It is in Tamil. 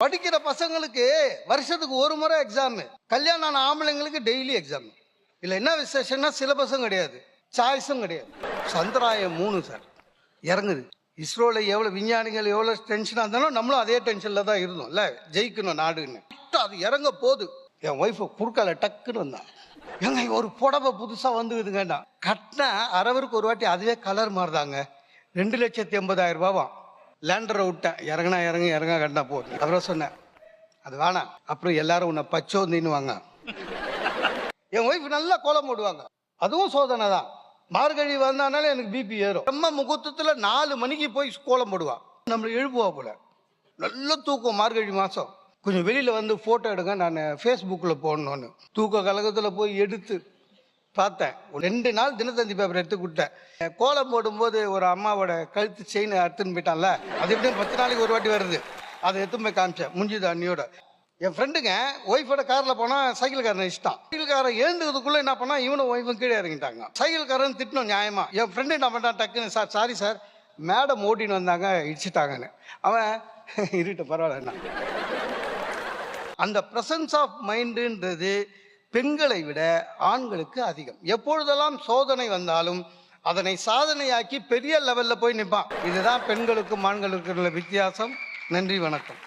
படிக்கிற பசங்களுக்கு வருஷத்துக்கு ஒரு முறை எக்ஸாம், கல்யாணம் ஆன ஆம்பளைங்களுக்கு டெய்லி எக்ஸாம். இல்லை என்ன விசேஷம்னா சிலபஸும் கிடையாது, சாய்ஸும் கிடையாது. சந்திராயன் 3 சார் இறங்குது. இஸ்ரோவில் எவ்வளோ விஞ்ஞானிகள் எவ்வளோ டென்ஷனாக இருந்தாலும் நம்மளும் அதே டென்ஷனில் தான் இருந்தோம். இல்லை ஜெயிக்கணும் நாடுன்னு. அது இறங்க போகுது. என் ஒய்ஃபை குறுக்கால டக்குன்னு வந்தான். எங்க ஒரு புடவை புதுசாக வந்துக்குதுங்கண்ணா. கட்டினா அரவருக்கு ஒரு வாட்டி அதுவே கலர் மாறுதாங்க. 2,80,000 ரூபாவாம். லேண்டரை விட்டேன். இறங்கினா இறங்க கட்டினா போகுது. அப்புறம் சொன்னேன் அது வேணாம். அப்புறம் எல்லாரும் உன்னை பச்சோந்தின்னு வாங்க. என் ஒய்ஃப் நல்லா கோலம் போடுவாங்க. அதுவும் சோதனை தான். மார்கழி வந்தானாலே எனக்கு பிபி ஏறும். நம்ம முகூர்த்தத்தில் 4 மணிக்கு போய் கோலம் போடுவா. நம்மளை எழுப்புவா போல. நல்ல தூக்கம் மார்கழி மாதம். கொஞ்சம் வெளியில் வந்து ஃபோட்டோ எடுங்க, நான் ஃபேஸ்புக்கில் போடணுன்னு. தூக்க கழகத்தில் போய் எடுத்து பார்த்தேன். 2 நாள் தினத்தந்தி பேப்பர் எடுத்து கொடுத்தேன். கோலம் போடும்போது ஒரு அம்மாவோட கழுத்து செயின் அறுத்துன்னு போயிட்டான்ல, அது எப்படியும் 10 நாளைக்கு ஒரு வாட்டி வருது. அதை எடுத்து போய் காமிச்சேன் முடிஞ்சுது அண்ணியோட. என் ஃப்ரெண்டுங்க ஒய்ஃபோட காரில் போனால் சைக்கிள்காரன் இஷ்டம். சைக்கிள்காரன் எழுந்துக்கிறதுக்குள்ளே என்ன பண்ணா இவனும் ஒய்ஃபும் கீழே இறங்கிட்டாங்க. சைக்கிள்காரன் திட்டணும் நியாயமா. என் ஃப்ரெண்டு என்ன பண்ணான் டக்குன்னு, சார் சாரி சார் மேடம் ஓட்டின்னு வந்தாங்க இடிச்சிட்டாங்கன்னு. அவன் இருட்டு பரவாயில்லண்ணா. அந்த ப்ரெசன்ஸ் ஆஃப் மைண்டுன்றது பெண்களை விட ஆண்களுக்கு அதிகம். எப்பொழுதெல்லாம் சோதனை வந்தாலும் அதனை சாதனையாக்கி பெரிய லெவலில் போய் நிற்பான். இதுதான் பெண்களுக்கும் ஆண்களுக்கும் உள்ள வித்தியாசம். நன்றி, வணக்கம்.